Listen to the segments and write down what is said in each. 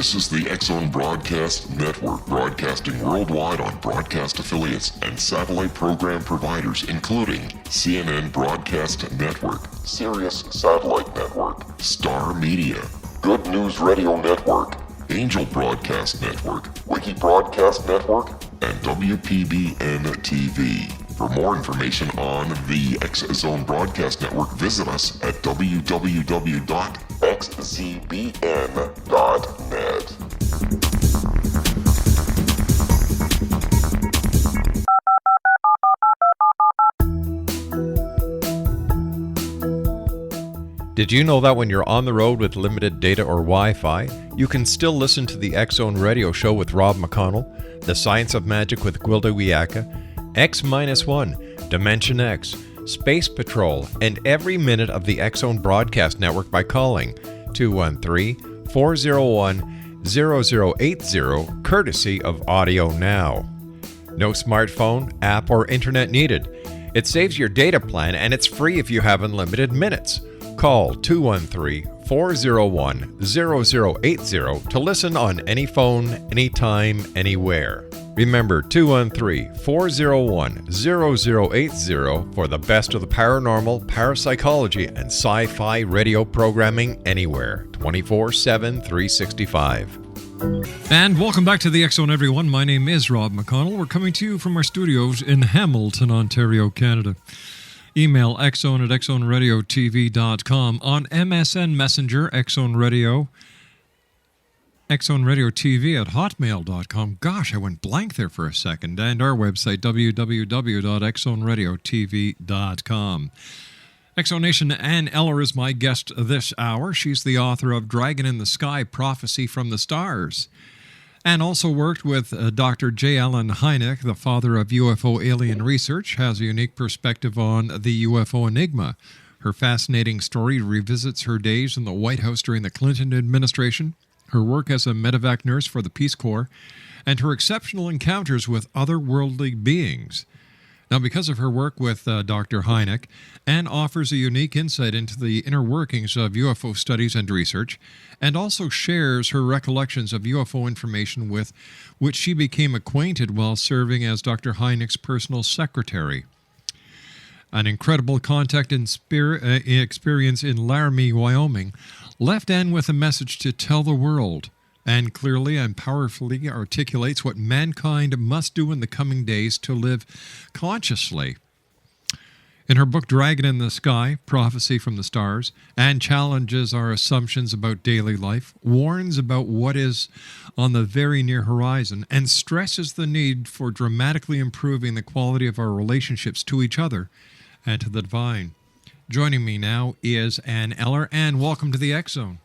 This is the X-Zone Broadcast Network, broadcasting worldwide on broadcast affiliates and satellite program providers, including CNN Broadcast Network, Sirius Satellite Network, Star Media, Good News Radio Network, Angel Broadcast Network, Wiki Broadcast Network, and WPBN TV. For more information on the X-Zone Broadcast Network, visit us at www.xzbn.net. Did you know that when you're on the road with limited data or Wi-Fi, you can still listen to the X-Zone Radio Show with Rob McConnell, The Science of Magic with Gwilda Wiyaka, X-1, Dimension X, Space Patrol, and every minute of the X-Zone Broadcast Network by calling 213-401-0080, courtesy of Audio Now. No smartphone, app, or internet needed. It saves your data plan and it's free if you have unlimited minutes. Call 213-401-0080 to listen on any phone, anytime, anywhere. Remember 213-401-0080 for the best of the paranormal, parapsychology, and sci-fi radio programming anywhere, 24/7, 365. And welcome back to the X-Zone, everyone. My name is Rob McConnell. We're coming to you from our studios in Hamilton, Ontario, Canada. Email xzone at xzoneradiotv.com. On MSN Messenger, X-Zone Radio. X-Zone Radio TV at hotmail.com. Gosh, I went blank there for a second. And our website, www.xzoneradiotv.com. X-Zone Nation, Ann Eller is my guest this hour. She's the author of Dragon in the Sky, Prophecy from the Stars. And also worked with Dr. J. Allen Hynek, the father of UFO alien research, has a unique perspective on the UFO enigma. Her fascinating story revisits her days in the White House during the Clinton administration, her work as a medevac nurse for the Peace Corps, and her exceptional encounters with otherworldly beings. Now, because of her work with Dr. Hynek, Anne offers a unique insight into the inner workings of UFO studies and research, and also shares her recollections of UFO information with which she became acquainted while serving as Dr. Hynek's personal secretary. An incredible contact and experience in Laramie, Wyoming, left Anne with a message to tell the world, and clearly and powerfully articulates what mankind must do in the coming days to live consciously. In her book, Dragon in the Sky, Prophecy from the Stars, Anne challenges our assumptions about daily life, warns about what is on the very near horizon, and stresses the need for dramatically improving the quality of our relationships to each other and to the divine. Joining me now is Ann Eller. Ann, welcome to the X-Zone.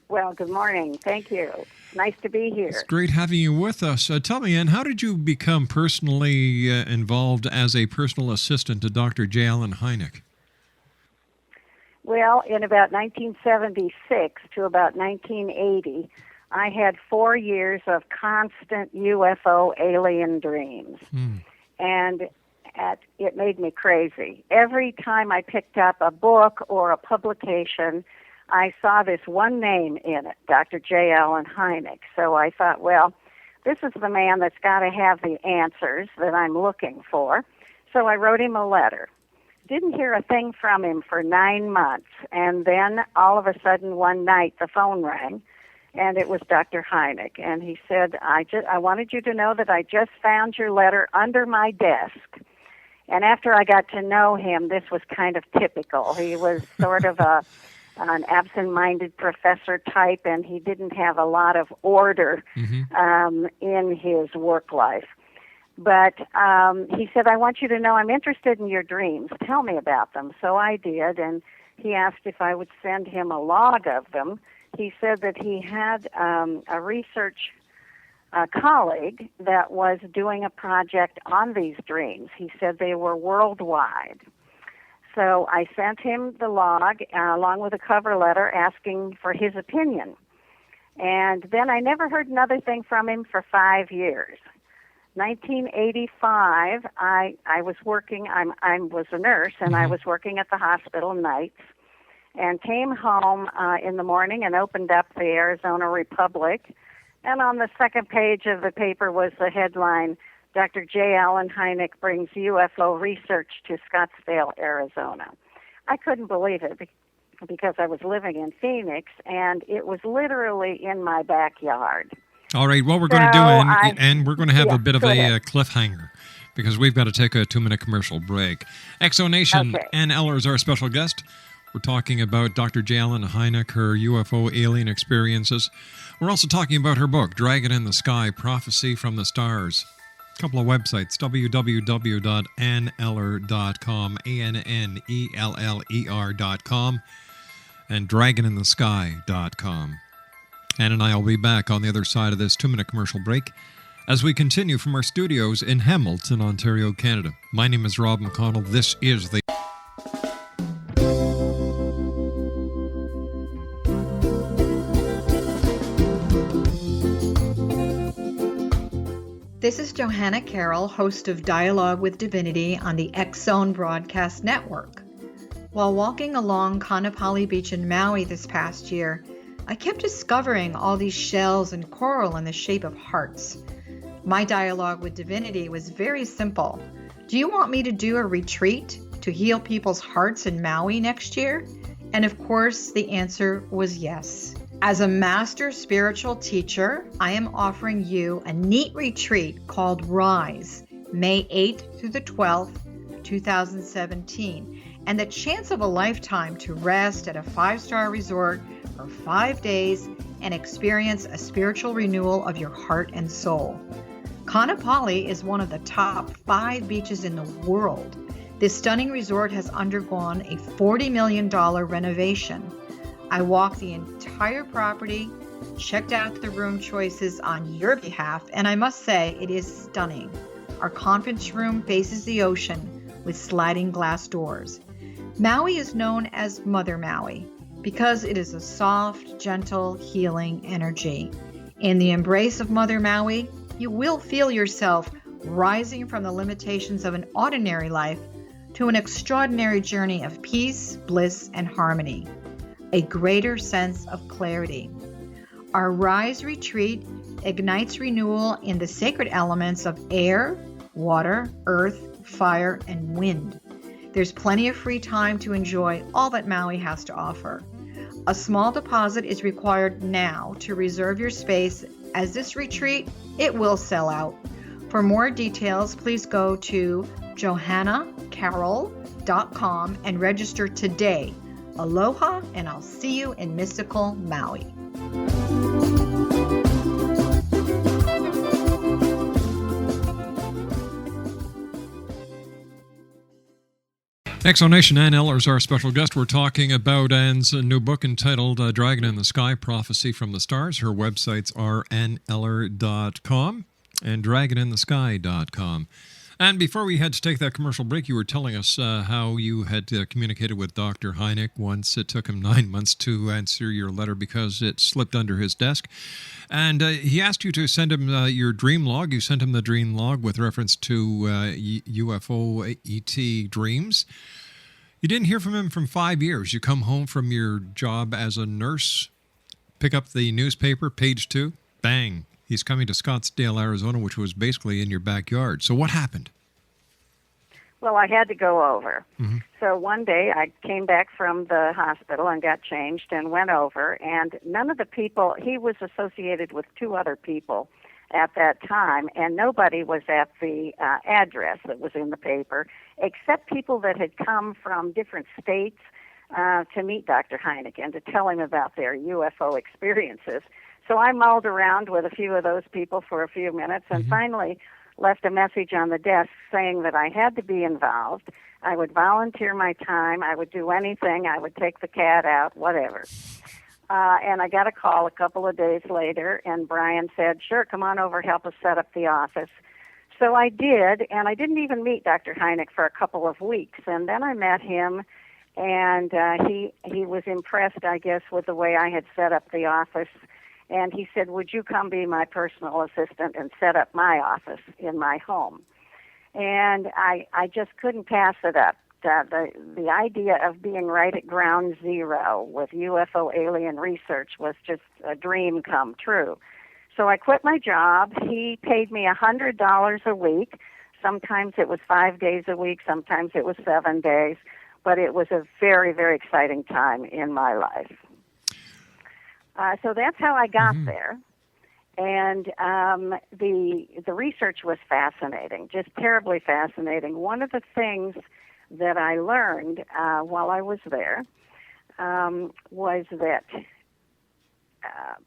Well, good morning. Thank you. Nice to be here. It's great having you with us. Tell me, Ann, how did you become personally involved as a personal assistant to Dr. J. Allen Hynek? Well, in about 1976 to about 1980, I had 4 years of constant UFO alien dreams. And it made me crazy. Every time I picked up a book or a publication, I saw this one name in it, Dr. J. Allen Hynek. So I thought, well, this is the man that's got to have the answers that I'm looking for. So I wrote him a letter. Didn't hear a thing from him for 9 months. And then all of a sudden one night the phone rang, and it was Dr. Hynek. And he said, I wanted you to know that I just found your letter under my desk. And after I got to know him, this was kind of typical. He was sort of an absent-minded professor type, and he didn't have a lot of order in his work life. But he said, I want you to know I'm interested in your dreams. Tell me about them. So I did, and he asked if I would send him a log of them. He said that he had a research colleague that was doing a project on these dreams. He said they were worldwide. So I sent him the log along with a cover letter asking for his opinion. And then I never heard another thing from him for 5 years. 1985, I was working, I was a nurse, and I was working at the hospital nights. and came home in the morning and opened up the Arizona Republic. And on the second page of the paper was the headline, Dr. J. Allen Hynek brings UFO research to Scottsdale, Arizona. I couldn't believe it because I was living in Phoenix, and it was literally in my backyard. All right, what we're going to do, and we're going to have a bit of a cliffhanger, because we've got to take a 2-minute commercial break. Exonation, Okay. Ann Eller is our special guest. We're talking about Dr. J. Allen Hynek, her UFO alien experiences. We're also talking about her book, Dragon in the Sky, Prophecy from the Stars. A couple of websites, www.anneller.com, ANNELLER.com, and dragoninthesky.com. Ann and I will be back on the other side of this 2-minute commercial break as we continue from our studios in Hamilton, Ontario, Canada. My name is Rob McConnell. This is the... This is Johanna Carroll, host of Dialogue with Divinity on the X-Zone Broadcast Network. While walking along Kaanapali Beach in Maui this past year, I kept discovering all these shells and coral in the shape of hearts. My dialogue with Divinity was very simple. Do you want me to do a retreat to heal people's hearts in Maui next year? And of course, the answer was yes. As a master spiritual teacher, I am offering you a neat retreat called Rise, May 8th through the 12th, 2017, and the chance of a lifetime to rest at a 5-star resort for 5 days and experience a spiritual renewal of your heart and soul. Kaanapali is one of the top 5 beaches in the world. This stunning resort has undergone a $40 million renovation. I walked the entire property, checked out the room choices on your behalf, and I must say it is stunning. Our conference room faces the ocean with sliding glass doors. Maui is known as Mother Maui because it is a soft, gentle, healing energy. In the embrace of Mother Maui, you will feel yourself rising from the limitations of an ordinary life to an extraordinary journey of peace, bliss, and harmony. A greater sense of clarity. Our Rise retreat ignites renewal in the sacred elements of air, water, earth, fire, and wind. There's plenty of free time to enjoy all that Maui has to offer. A small deposit is required now to reserve your space, as this retreat, it will sell out. For more details, please go to johannacarroll.com and register today. Aloha, and I'll see you in mystical Maui. Exonation, Ann Eller is our special guest. We're talking about Ann's new book entitled Dragon in the Sky, Prophecy from the Stars. Her websites are anneller.com and dragoninthesky.com. And before we had to take that commercial break, you were telling us how you had communicated with Dr. Hynek once. It took him 9 months to answer your letter because it slipped under his desk. And he asked you to send him your dream log. You sent him the dream log with reference to UFO ET dreams. You didn't hear from him for 5 years. You come home from your job as a nurse, pick up the newspaper, page 2, bang. He's coming to Scottsdale, Arizona, which was basically in your backyard. So what happened? Well, I had to go over. Mm-hmm. So one day I came back from the hospital and got changed and went over, and none of the people, he was associated with 2 other people at that time, and nobody was at the address that was in the paper, except people that had come from different states to meet Dr. Hynek and to tell him about their UFO experiences. So I mulled around with a few of those people for a few minutes and finally left a message on the desk saying that I had to be involved. I would volunteer my time. I would do anything. I would take the cat out, whatever. And I got a call a couple of days later, and Brian said, sure, come on over, help us set up the office. So I did, and I didn't even meet Dr. Hynek for a couple of weeks. And then I met him, and he was impressed, I guess, with the way I had set up the office. And he said, would you come be my personal assistant and set up my office in my home? And I just couldn't pass it up. the idea of being right at ground zero with UFO alien research was just a dream come true. So I quit my job. He paid me $100 a week. Sometimes it was 5 days a week. Sometimes it was 7 days. But it was a very, very exciting time in my life. So that's how I got there. And the research was fascinating, just terribly fascinating. One of the things that I learned while I was there was that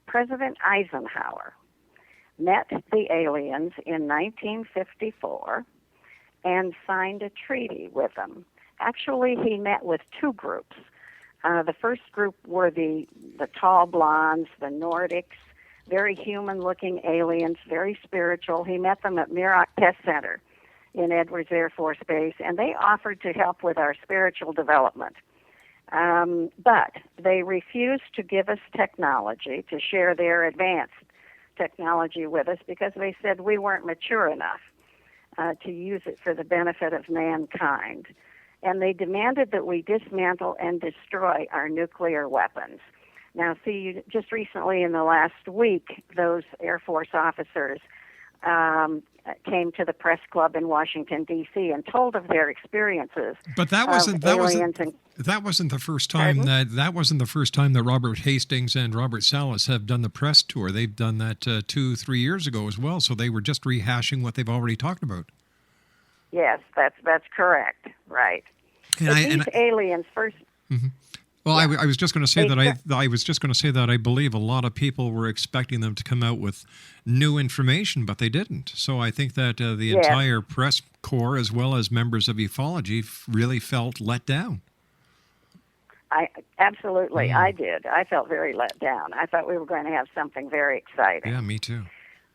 President Eisenhower met the aliens in 1954 and signed a treaty with them. Actually, he met with two groups. The first group were the tall blondes, the Nordics, very human-looking aliens, very spiritual. He met them at Muroc Test Center in Edwards Air Force Base, and they offered to help with our spiritual development. But they refused to give us technology, to share their advanced technology with us, because they said we weren't mature enough to use it for the benefit of mankind. And they demanded that we dismantle and destroy our nuclear weapons. Now, see, just recently in the last week, those Air Force officers came to the press club in Washington, D.C. and told of their experiences. But that wasn't the first time that wasn't the first time that Robert Hastings and Robert Salas have done the press tour. They've done that 2-3 years ago as well. So they were just rehashing what they've already talked about. Yes, that's correct. Right. These aliens first. Mm-hmm. Well, yeah. I was just going to say that I believe a lot of people were expecting them to come out with new information, but they didn't. So I think that the entire press corps, as well as members of ufology, really felt let down. Absolutely, I did. I felt very let down. I thought we were going to have something very exciting. Yeah, me too.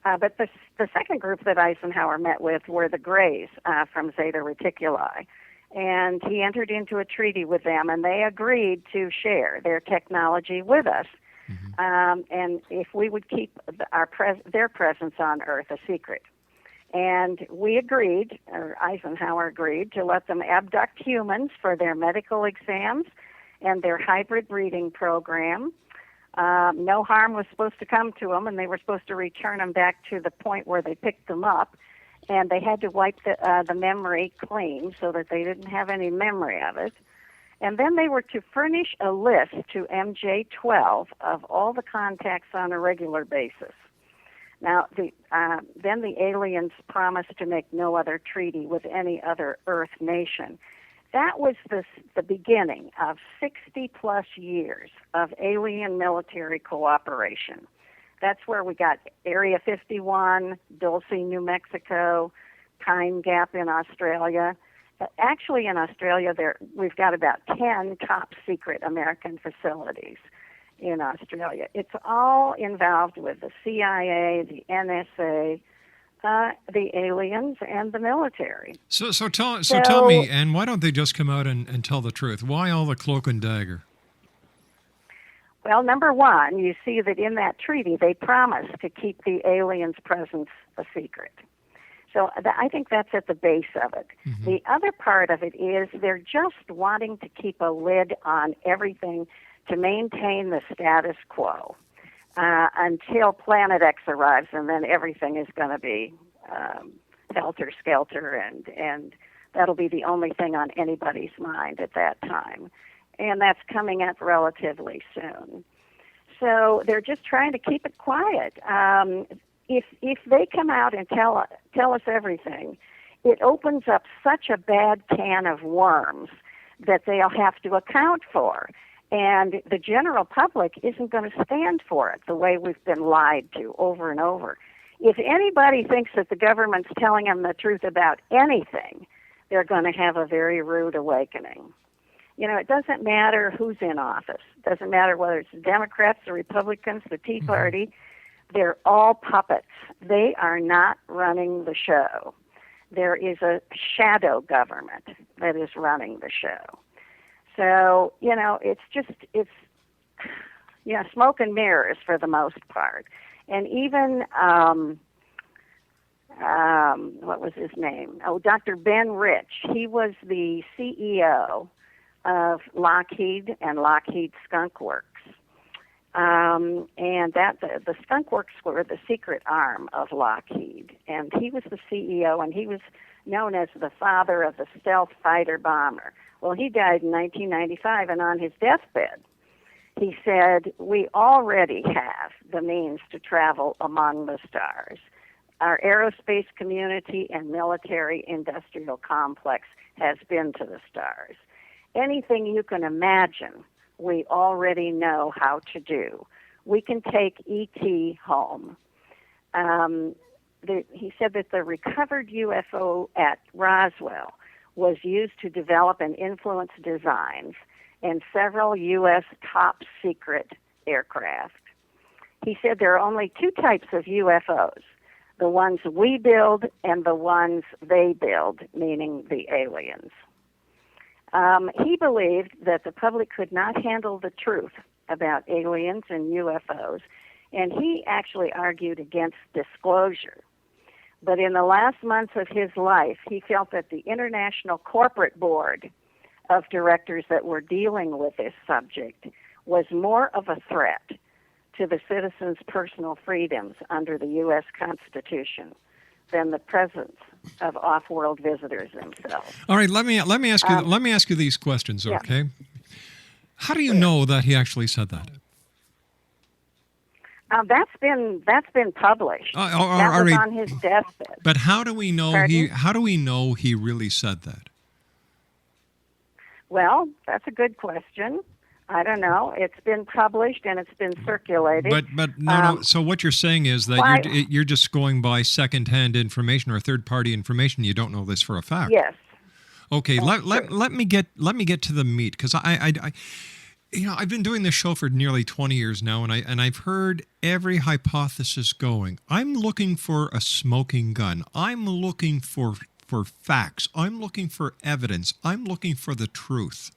But the second group that Eisenhower met with were the Greys from Zeta Reticuli. And he entered into a treaty with them, and they agreed to share their technology with us. Mm-hmm. And if we would keep their presence on Earth a secret. And we agreed, or Eisenhower agreed, to let them abduct humans for their medical exams and their hybrid breeding program. No harm was supposed to come to them, and they were supposed to return them back to the point where they picked them up. And they had to wipe the memory clean so that they didn't have any memory of it. And then they were to furnish a list to MJ-12 of all the contacts on a regular basis. Now, then the aliens promised to make no other treaty with any other Earth nation. That was the beginning of 60-plus years of alien military cooperation. That's where we got Area 51, Dulce, New Mexico, Pine Gap in Australia. Actually, in Australia, we've got about 10 top-secret American facilities in Australia. It's all involved with the CIA, the NSA, the aliens, and the military. So tell me, and why don't they just come out and tell the truth? Why all the cloak and dagger? Well, number one, you see that in that treaty they promised to keep the aliens' presence a secret. So I think that's at the base of it. Mm-hmm. The other part of it is they're just wanting to keep a lid on everything to maintain the status quo until Planet X arrives, and then everything is going to be helter-skelter, and that'll be the only thing on anybody's mind at that time. And that's coming up relatively soon. So they're just trying to keep it quiet. If they come out and tell us everything, it opens up such a bad can of worms that they'll have to account for. And the general public isn't going to stand for it the way we've been lied to over and over. If anybody thinks that the government's telling them the truth about anything, they're going to have a very rude awakening. You know, it doesn't matter who's in office. It doesn't matter whether it's the Democrats, the Republicans, the Tea Party. They're all puppets. They are not running the show. There is a shadow government that is running the show. So, you know, it's smoke and mirrors for the most part. And even what was his name? Oh, Dr. Ben Rich. He was the CEO of Lockheed and Lockheed Skunk Works. And that the Skunk Works were the secret arm of Lockheed. And he was the CEO, and he was known as the father of the stealth fighter bomber. Well, he died in 1995, and on his deathbed, he said, "We already have the means to travel among the stars. Our aerospace community and military-industrial complex has been to the stars. Anything you can imagine, we already know how to do. We can take ET home." He said that the recovered UFO at Roswell was used to develop and influence designs in several U.S. top-secret aircraft. He said there are only two types of UFOs, the ones we build and the ones they build, meaning the aliens. He believed that the public could not handle the truth about aliens and UFOs, and he actually argued against disclosure. But in the last months of his life, he felt that the International Corporate Board of Directors that were dealing with this subject was more of a threat to the citizens' personal freedoms under the U.S. Constitution than the presence of off-world visitors themselves. All right, let me ask you these questions, okay? Yeah. How do you know that he actually said that? That's been published. That was on his deathbed. But how do we know he really said that? Well, that's a good question. I don't know. It's been published and it's been circulated. But no. So what you're saying is that you're just going by secondhand information or third-party information. You don't know this for a fact. Yes. Okay. Let me get to the meat, because I've been doing this show for nearly 20 years now, and I've heard every hypothesis going. I'm looking for a smoking gun. I'm looking for facts. I'm looking for evidence. I'm looking for the truth.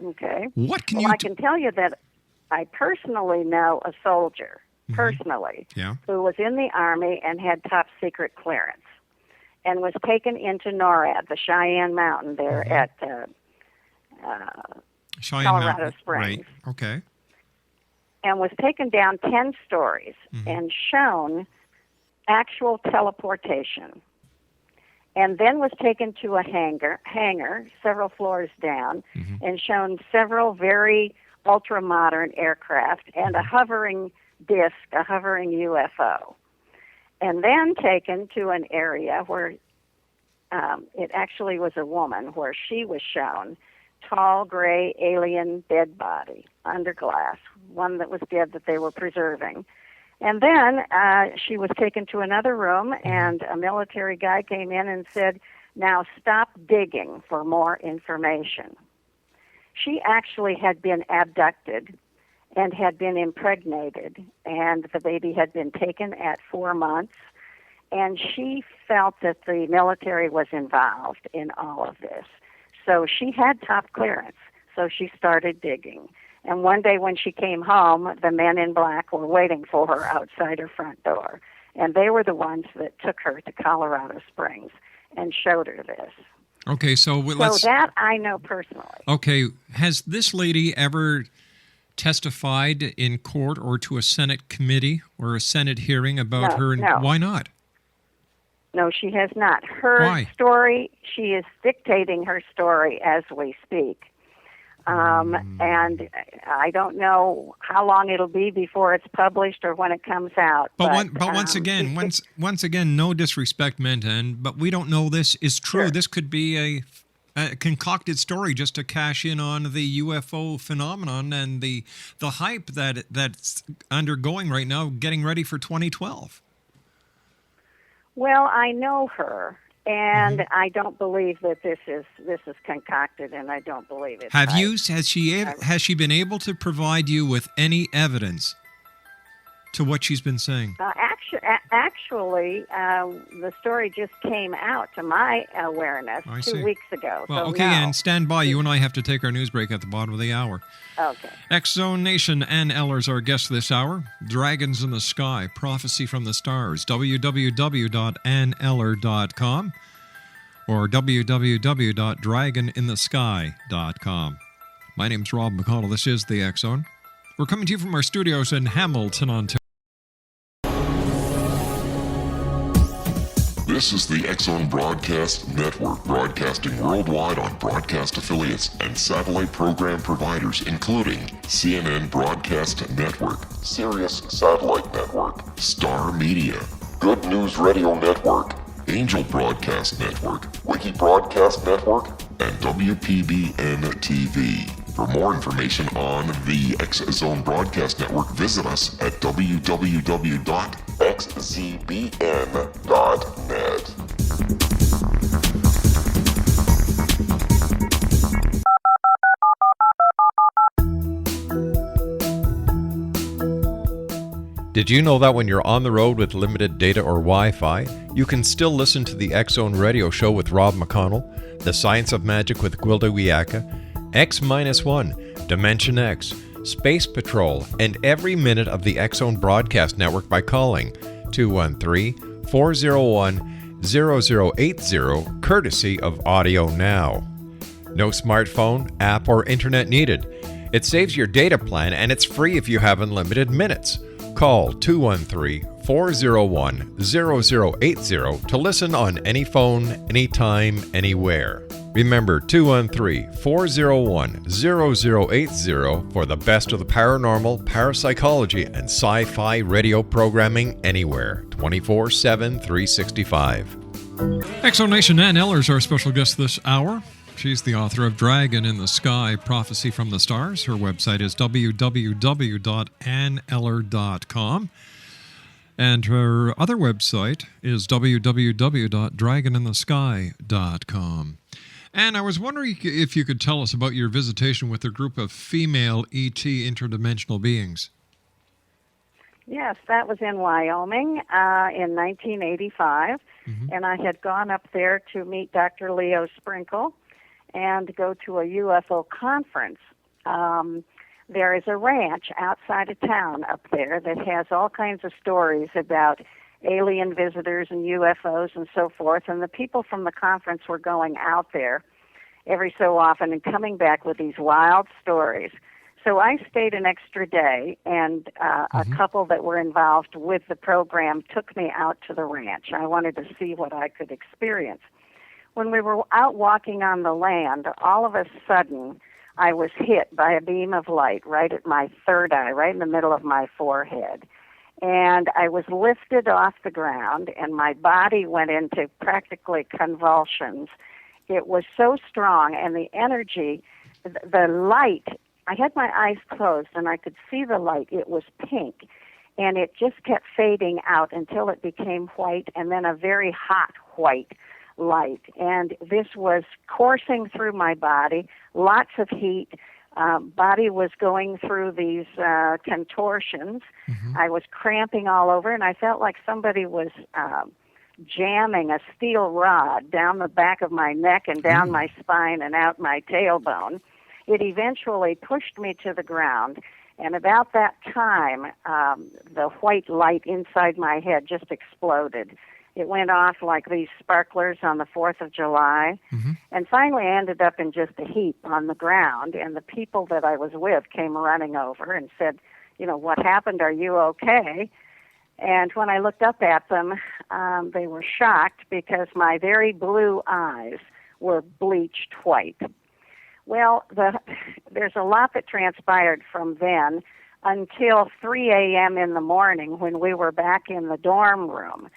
Okay. What can I can tell you that I personally know a soldier, who was in the Army and had top secret clearance, and was taken into NORAD, the Cheyenne Mountain there at Colorado Springs. Right. Okay. And was taken down 10 stories and shown actual teleportation. And then was taken to a hangar several floors down, and shown several very ultra-modern aircraft and a hovering disc, a hovering UFO. And then taken to an area where it actually was a woman, where she was shown tall, gray, alien dead body under glass, one that was dead that they were preserving. And then she was taken to another room, and a military guy came in and said, "Now stop digging for more information." She actually had been abducted and had been impregnated, and the baby had been taken at 4 months, and she felt that the military was involved in all of this. So she had top clearance, so she started digging. And one day when she came home, the men in black were waiting for her outside her front door. And they were the ones that took her to Colorado Springs and showed her this. Okay, so that I know personally. Okay, has this lady ever testified in court or to a Senate committee or a Senate hearing about her? No. Why not? No, she has not. Her story, she is dictating her story as we speak. And I don't know how long it'll be before it's published or when it comes out. But once again, no disrespect meant, but we don't know this is true. Sure. This could be a concocted story just to cash in on the UFO phenomenon and the hype that's undergoing right now, getting ready for 2012. Well, I know her. And I don't believe that this is concocted, and I don't believe it. Has she been able to provide you with any evidence to what she's been saying? Actually, the story just came out to my awareness 2 weeks ago. Well, so okay, no. and stand by. You and I have to take our news break at the bottom of the hour. Okay. X-Zone Nation, Ann Eller's our guest this hour. Dragons in the Sky, Prophecy from the Stars, www.anneller.com or www.dragoninthesky.com. My name's Rob McConnell. This is the X-Zone. We're coming to you from our studios in Hamilton, Ontario. This is the X-Zone Broadcast Network, broadcasting worldwide on broadcast affiliates and satellite program providers, including CNN Broadcast Network, Sirius Satellite Network, Star Media, Good News Radio Network, Angel Broadcast Network, Wiki Broadcast Network, and WPBN TV. For more information on the X-Zone Broadcast Network, visit us at www.xzbn.net. Did you know that when you're on the road with limited data or Wi-Fi, you can still listen to the X-Zone radio show with Rob McConnell, The Science of Magic with Gwilda Wiyaka, X-1, Dimension X, Space Patrol, and every minute of the X-Zone Broadcast Network by calling 213-401-0080, courtesy of Audio Now. No smartphone, app, or internet needed. It saves your data plan and it's free if you have unlimited minutes. Call 213-401-0080 to listen on any phone, anytime, anywhere. Remember 213-401-0080 for the best of the paranormal, parapsychology, and sci-fi radio programming anywhere, 24/7, 365. X-Zone Nation, Ann Eller's our special guest this hour. She's the author of Dragon in the Sky, Prophecy from the Stars. Her website is www.anneller.com. And her other website is www.dragoninthesky.com. And I was wondering if you could tell us about your visitation with a group of female ET interdimensional beings. Yes, that was in Wyoming in 1985. And I had gone up there to meet Dr. Leo Sprinkle and go to a UFO conference. There is a ranch outside of town up there that has all kinds of stories about alien visitors and UFOs and so forth, and the people from the conference were going out there every so often and coming back with these wild stories. So I stayed an extra day, and a couple that were involved with the program took me out to the ranch. I wanted to see what I could experience. When we were out walking on the land, all of a sudden I was hit by a beam of light right at my third eye, right in the middle of my forehead. And I was lifted off the ground, and my body went into practically convulsions. It was so strong, and the energy, the light, I had my eyes closed, and I could see the light. It was pink, and it just kept fading out until it became white, and then a very hot white light. And this was coursing through my body, lots of heat. Body was going through these contortions. I was cramping all over, and I felt like somebody was jamming a steel rod down the back of my neck and down my spine and out my tailbone. It eventually pushed me to the ground, and about that time, the white light inside my head just exploded. It went off like these sparklers on the 4th of July. And finally I ended up in just a heap on the ground, and the people that I was with came running over and said, you know, what happened? Are you okay? And when I looked up at them, they were shocked because my very blue eyes were bleached white. Well, there's a lot that transpired from then until 3 a.m. in the morning when we were back in the dorm room.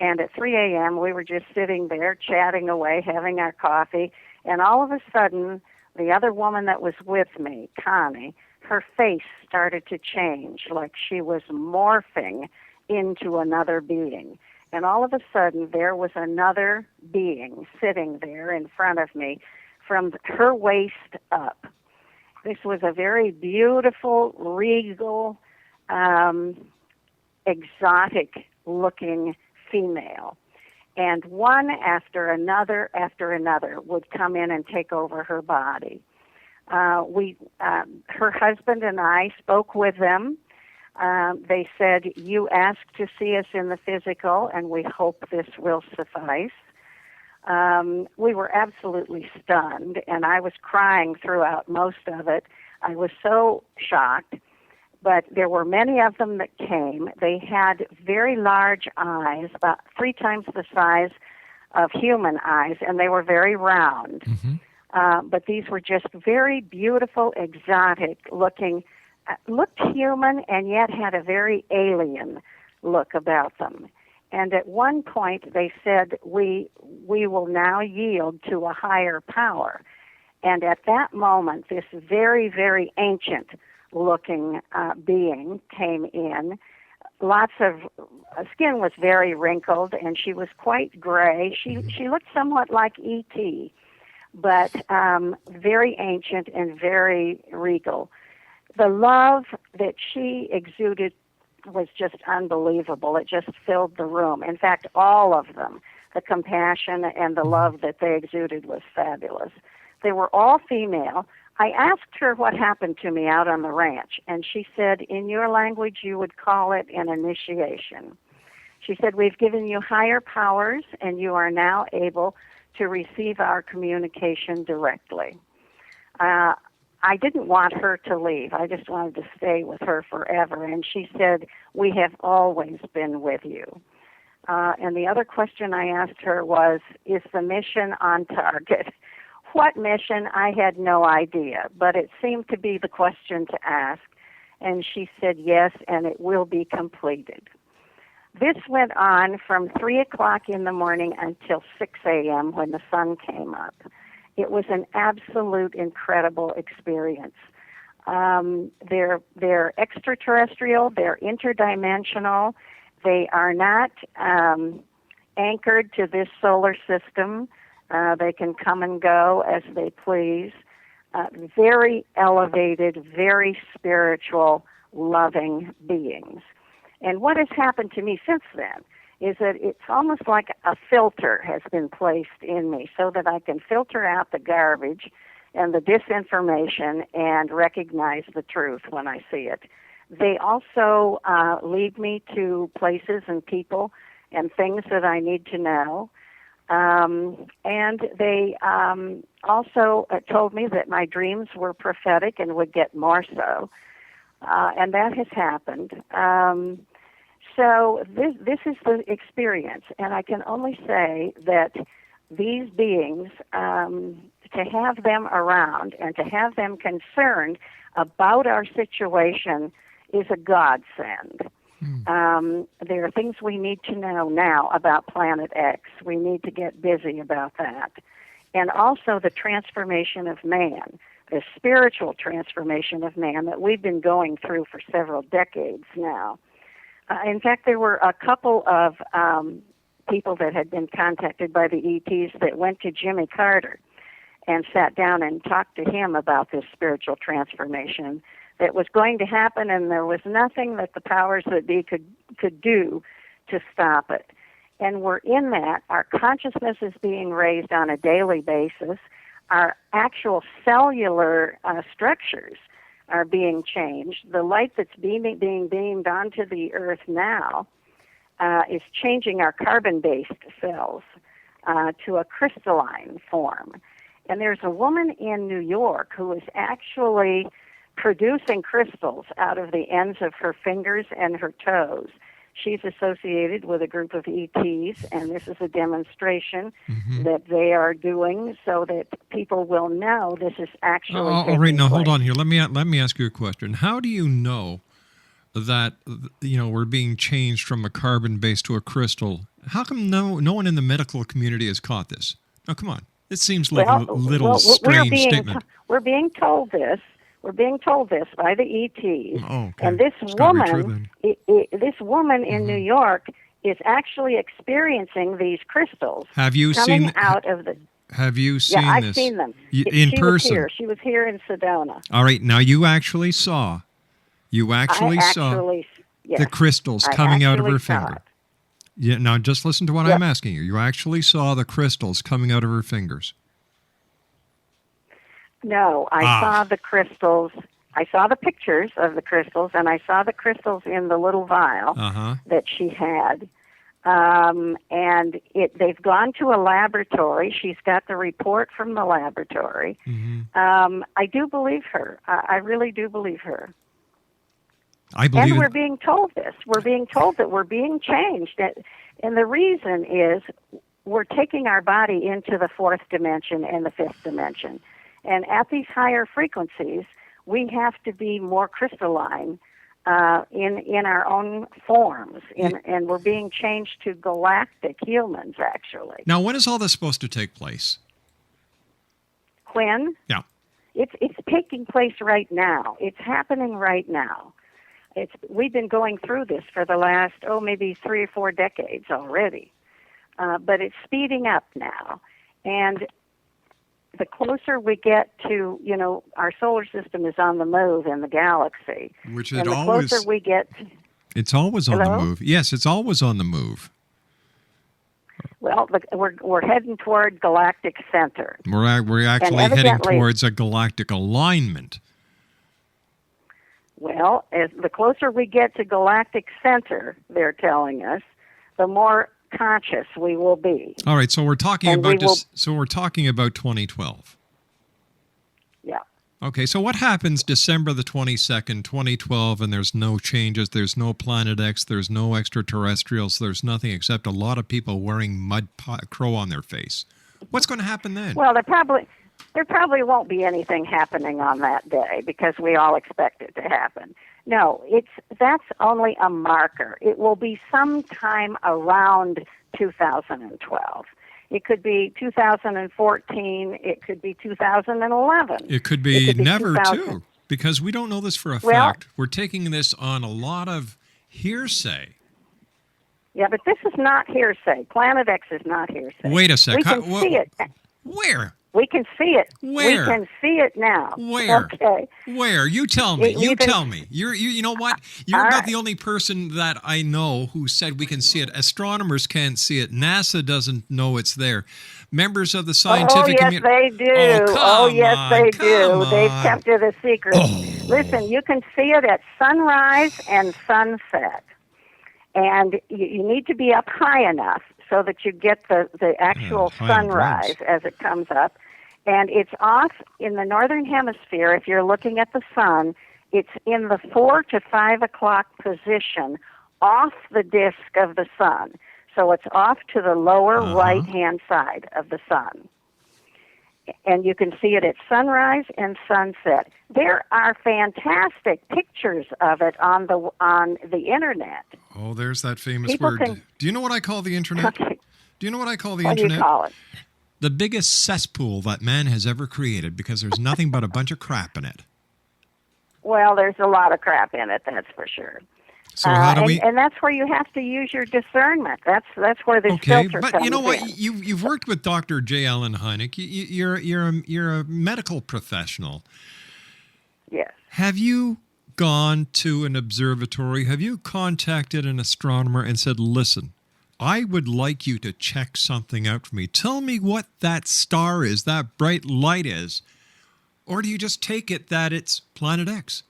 And at 3 a.m., we were just sitting there chatting away, having our coffee, and all of a sudden, the other woman that was with me, Connie, her face started to change, like she was morphing into another being. And all of a sudden, there was another being sitting there in front of me from her waist up. This was a very beautiful, regal, exotic looking female. And one after another would come in and take over her body. Her husband and I spoke with them. They said, "You asked to see us in the physical, and we hope this will suffice." We were absolutely stunned, and I was crying throughout most of it. I was so shocked. But there were many of them that came. They had very large eyes, about 3 times the size of human eyes, and they were very round. But these were just very beautiful, exotic looking, looked human and yet had a very alien look about them. And at one point they said, we will now yield to a higher power. And at that moment, this very, very ancient looking being came in. Lots of skin was very wrinkled, and she was quite gray. She looked somewhat like E.T., but very ancient and very regal. The love that she exuded was just unbelievable. It just filled the room. In fact, all of them, the compassion and the love that they exuded was fabulous. They were all female. I asked her what happened to me out on the ranch, and she said, in your language, you would call it an initiation. She said, we've given you higher powers, and you are now able to receive our communication directly. I didn't want her to leave. I just wanted to stay with her forever, and she said, we have always been with you. And the other question I asked her was, is the mission on target? What mission? I had no idea, but it seemed to be the question to ask. And she said yes, and it will be completed. This went on from 3 o'clock in the morning until 6 a.m. when the sun came up. It was an absolute incredible experience. They're extraterrestrial, they're interdimensional, they are not anchored to this solar system. They can come and go as they please. Very elevated, very spiritual, loving beings. And what has happened to me since then is that it's almost like a filter has been placed in me so that I can filter out the garbage and the disinformation and recognize the truth when I see it. They also lead me to places and people and things that I need to know. And they also told me that my dreams were prophetic and would get more so. And that has happened. So this is the experience. And I can only say that these beings, to have them around and to have them concerned about our situation is a godsend. There are things we need to know now about Planet X. We need to get busy about that. And also the transformation of man, the spiritual transformation of man that we've been going through for several decades now. In fact, there were a couple of people that had been contacted by the ETs that went to Jimmy Carter and sat down and talked to him about this spiritual transformation that was going to happen, and there was nothing that the powers that be could do to stop it. And we're in that. Our consciousness is being raised on a daily basis. Our actual cellular structures are being changed. The light that's being beamed onto the earth now is changing our carbon-based cells to a crystalline form. And there's a woman in New York who is actually producing crystals out of the ends of her fingers and her toes. She's associated with a group of ETs, and this is a demonstration that they are doing so that people will know this is actually all right, now hold on here. Let me ask you a question. How do you know that we're being changed from a carbon base to a crystal? How come no one in the medical community has caught this? Now, come on. It seems like a little strange statement. We're being told this. We're being told this by the ETs. Oh, okay. And this woman in New York is actually experiencing these crystals. Have you coming seen out of the? Have you seen I've this? seen them In person. She was here in Sedona. All right. Now you actually saw. You actually saw. Yes. The crystals I coming out of her actually saw finger. it. Yeah, now just listen to what Yep. I'm asking you. You actually saw the crystals coming out of her fingers. No, I saw the crystals. I saw the pictures of the crystals, and I saw the crystals in the little vial that she had. And they've gone to a laboratory. She's got the report from the laboratory. I do believe her. I really do believe her. I believe And we're being told this. We're being told that we're being changed. And the reason is we're taking our body into the fourth dimension and the fifth dimension. And at these higher frequencies, we have to be more crystalline in our own forms. And we're being changed to galactic humans, actually. Now, when is all this supposed to take place? When? Yeah. It's taking place right now. It's happening right now. We've been going through this for the last, maybe 3 or 4 decades already. But it's speeding up now. And the closer we get to, our solar system is on the move in the galaxy. Which and the closer we get... It's always on the move. Yes, it's always on the move. Well, we're heading toward galactic center. We're actually heading towards a galactic alignment. Well, as the closer we get to galactic center, they're telling us, the more conscious we will be. All right, so we're talking about So we're talking about 2012. Yeah. Okay, so what happens December the 22nd, 2012, and there's no changes, there's no Planet X, there's no extraterrestrials, there's nothing except a lot of people wearing crow on their face. What's going to happen then? Well, there probably won't be anything happening on that day because we all expect it to happen. No, that's only a marker. It will be sometime around 2012. It could be 2014. It could be 2011. It could be never, too, because we don't know this for a fact. We're taking this on a lot of hearsay. Yeah, but this is not hearsay. Planet X is not hearsay. Wait a sec. We can see it. Where? We can see it. Where? We can see it now. Where? Okay. Where? You tell me. Tell me. You know what? You're not the only person that I know who said we can see it. Astronomers can't see it. NASA doesn't know it's there. Members of the scientific community. Oh, yes, they do. They do. They've kept it a secret. Listen, you can see it at sunrise and sunset. And you need to be up high enough so that you get the actual sunrise as it comes up. And it's off in the northern hemisphere. If you're looking at the sun, it's in the 4 to 5 o'clock position off the disk of the sun. So it's off to the lower right-hand side of the sun. And you can see it at sunrise and sunset. There are fantastic pictures of it on the internet. Oh, there's that famous word. Do you know what I call the internet? Okay. Do you know what I call the internet? What do you call it? The biggest cesspool that man has ever created because there's nothing but a bunch of crap in it. Well, there's a lot of crap in it, that's for sure. So how do we? And that's where you have to use your discernment. That's where this filter comes in. But you know what? You've worked with Dr. J. Allen Hynek. You're a medical professional. Yes. Have you gone to an observatory? Have you contacted an astronomer and said, "Listen, I would like you to check something out for me. Tell me what that star is, that bright light is," or do you just take it that it's Planet X?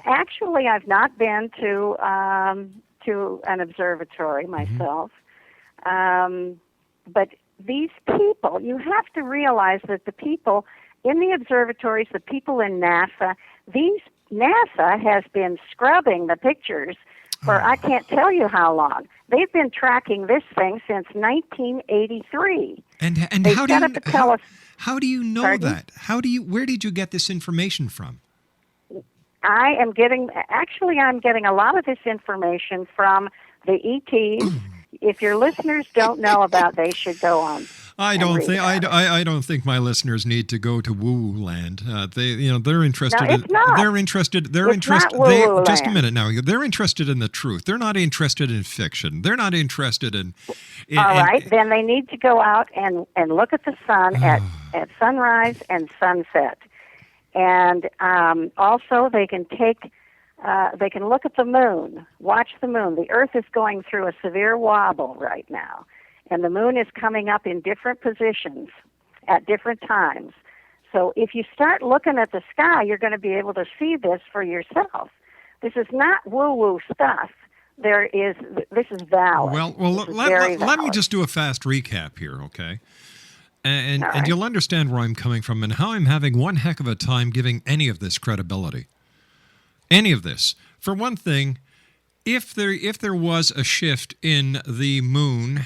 Actually, I've not been to an observatory myself. But these people, you have to realize that the people in the observatories, the people in NASA, NASA has been scrubbing the pictures for I can't tell you how long. They've been tracking this thing since 1983. And how do you know that? Where did you get this information from? I'm getting a lot of this information from the ETs. If your listeners don't know about, they should go on. I don't think my listeners need to go to woo land. They're interested. No, it's not. They're interested. Just a minute now. They're interested in the truth. They're not interested in fiction. They're not interested in. All right, then they need to go out and look at the sun at sunrise and sunset. And also, they can take they can look at the moon, watch the moon. The Earth is going through a severe wobble right now, and the moon is coming up in different positions at different times. So if you start looking at the sky, you're going to be able to see this for yourself. This is not woo-woo stuff. This is valid. Well, let me just do a fast recap here, okay? And you'll understand where I'm coming from and how I'm having one heck of a time giving any of this credibility. Any of this. For one thing, if there was a shift in the moon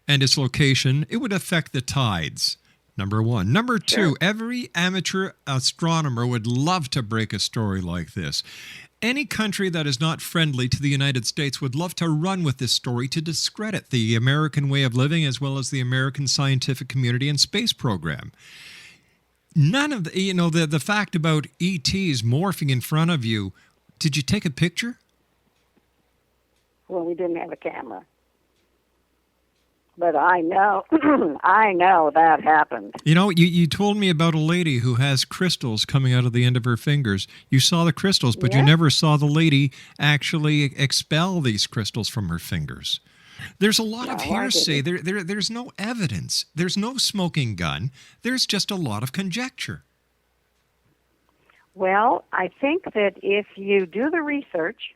and its location, it would affect the tides. Number one. Number two, every amateur astronomer would love to break a story like this. Any country that is not friendly to the United States would love to run with this story to discredit the American way of living as well as the American scientific community and space program. None of the fact about ETs morphing in front of you, did you take a picture? Well, we didn't have a camera. But I know, I know that happened. You know, you told me about a lady who has crystals coming out of the end of her fingers. You saw the crystals, but you never saw the lady actually expel these crystals from her fingers. There's a lot of hearsay. There's no evidence. There's no smoking gun. There's just a lot of conjecture. Well, I think that if you do the research,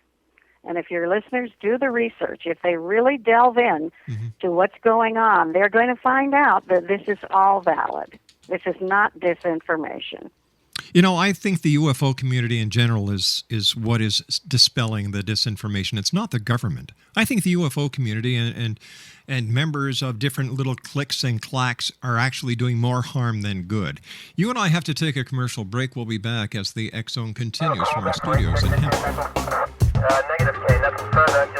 and if your listeners do the research, if they really delve in to what's going on, they're going to find out that this is all valid. This is not disinformation. You know, I think the UFO community in general is what is dispelling the disinformation. It's not the government. I think the UFO community and members of different little cliques and clacks are actually doing more harm than good. You and I have to take a commercial break. We'll be back as the X Zone continues from our studios in Hamilton. Nothing further.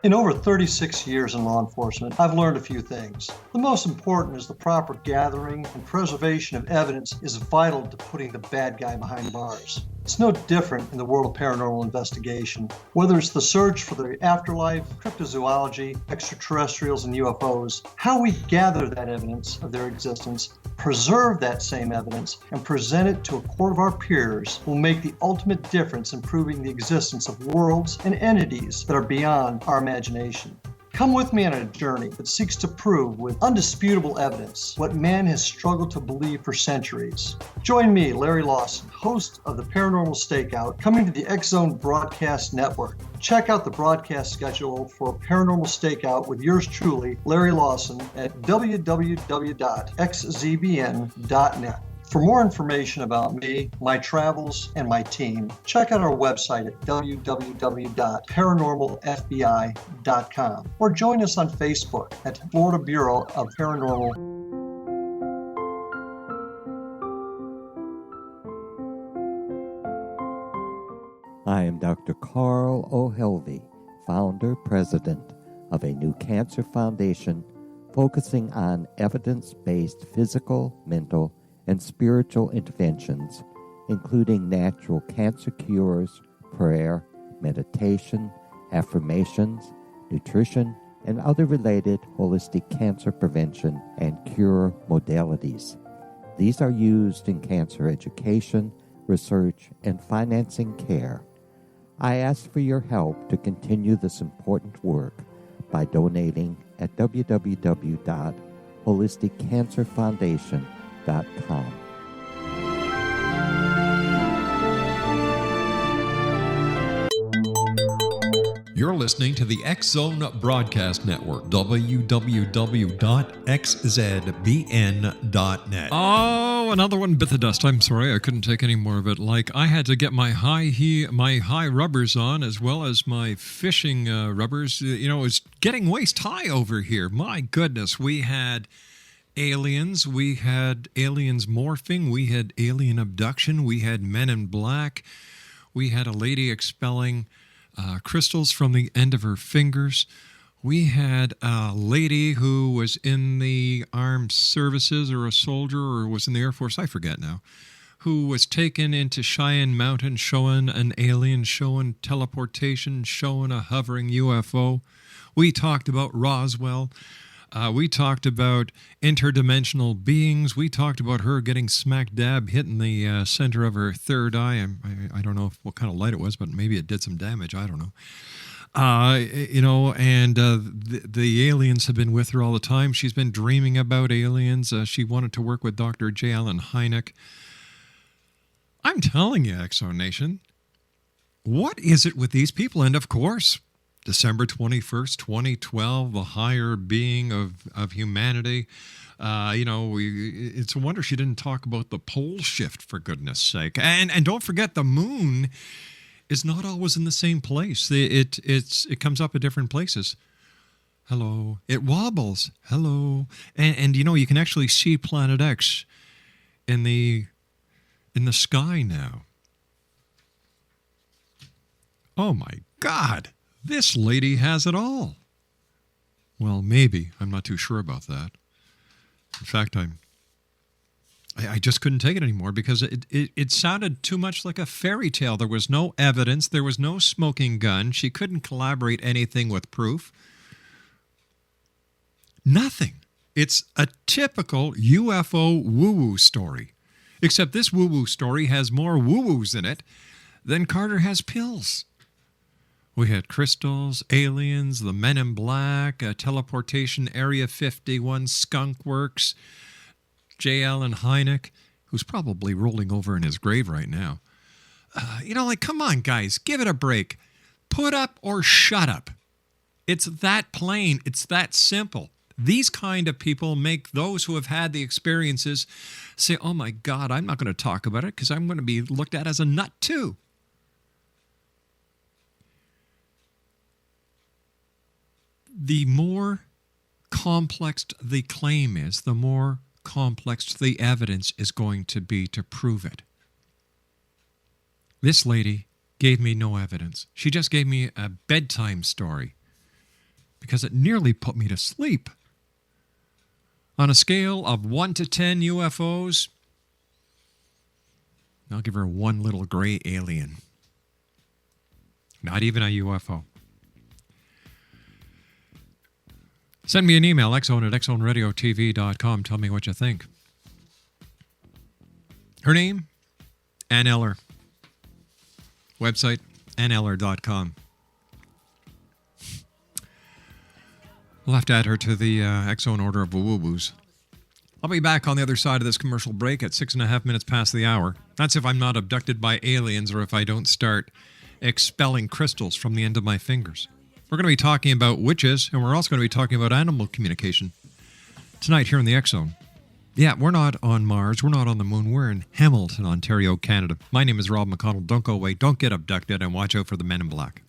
In over 36 years in law enforcement, I've learned a few things. The most important is the proper gathering and preservation of evidence is vital to putting the bad guy behind bars. It's no different in the world of paranormal investigation. Whether it's the search for the afterlife, cryptozoology, extraterrestrials, and UFOs, how we gather that evidence of their existence, preserve that same evidence, and present it to a court of our peers will make the ultimate difference in proving the existence of worlds and entities that are beyond our imagination. Come with me on a journey that seeks to prove with undisputable evidence what man has struggled to believe for centuries. Join me, Larry Lawson, host of the Paranormal Stakeout, coming to the X Zone Broadcast Network. Check out the broadcast schedule for Paranormal Stakeout with yours truly, Larry Lawson, at www.xzbn.net. For more information about me, my travels, and my team, check out our website at www.paranormalfbi.com or join us on Facebook at Florida Bureau of Paranormal. I am Dr. Carl O'Helvey, founder, president of a new cancer foundation focusing on evidence-based physical, mental, and spiritual interventions, including natural cancer cures, prayer, meditation, affirmations, nutrition, and other related holistic cancer prevention and cure modalities. These are used in cancer education, research, and financing care. I ask for your help to continue this important work by donating at www.holisticcancerfoundation.com. You're listening to the X Zone Broadcast Network, www.xzbn.net. Oh, another one bit the dust. I'm sorry, I couldn't take any more of it. Like, I had to get my high rubbers on as well as my fishing rubbers. You know, it's getting waist high over here. My goodness, we had aliens morphing, we had alien abduction, we had men in black, we had a lady expelling crystals from the end of her fingers. We had a lady who was in the armed services or a soldier or was in the Air Force, I forget now, who was taken into Cheyenne Mountain showing an alien, showing teleportation, showing a hovering UFO. We talked about Roswell. We talked about interdimensional beings. We talked about her getting smack dab hitting the center of her third eye. I don't know what kind of light it was, but maybe it did some damage. I don't know. The aliens have been with her all the time. She's been dreaming about aliens. She wanted to work with Dr. J. Allen Hynek. I'm telling you, Exo Nation, what is it with these people? And of course, December 21st, 2012, the higher being of humanity. It's a wonder she didn't talk about the pole shift, for goodness sake. And don't forget, the moon is not always in the same place. It comes up at different places. Hello. It wobbles. Hello. And you can actually see Planet X in the sky now. Oh my God. This lady has it all. Well, maybe. I'm not too sure about that. In fact, I just couldn't take it anymore because it sounded too much like a fairy tale. There was no evidence. There was no smoking gun. She couldn't collaborate anything with proof. Nothing. It's a typical UFO woo-woo story. Except this woo-woo story has more woo-woos in it than Carter has pills. We had crystals, aliens, the Men in Black, teleportation, Area 51, Skunk Works, J. Allen Hynek, who's probably rolling over in his grave right now. Come on, guys, give it a break. Put up or shut up. It's that plain. It's that simple. These kind of people make those who have had the experiences say, oh my God, I'm not going to talk about it because I'm going to be looked at as a nut too. The more complex the claim is, the more complex the evidence is going to be to prove it. This lady gave me no evidence. She just gave me a bedtime story because it nearly put me to sleep. On a scale of 1 to 10 UFOs, I'll give her one little gray alien. Not even a UFO. Send me an email, xzone@xzoneradiotv.com. Tell me what you think. Her name, Ann Eller. Website, anneller.com. We'll have to add her to the X-Zone order of woo-woos. I'll be back on the other side of this commercial break at 6.5 minutes past the hour. That's if I'm not abducted by aliens or if I don't start expelling crystals from the end of my fingers. We're going to be talking about witches, and we're also going to be talking about animal communication tonight here in the X-Zone. Yeah, we're not on Mars. We're not on the moon. We're in Hamilton, Ontario, Canada. My name is Rob McConnell. Don't go away. Don't get abducted, and watch out for the Men in Black.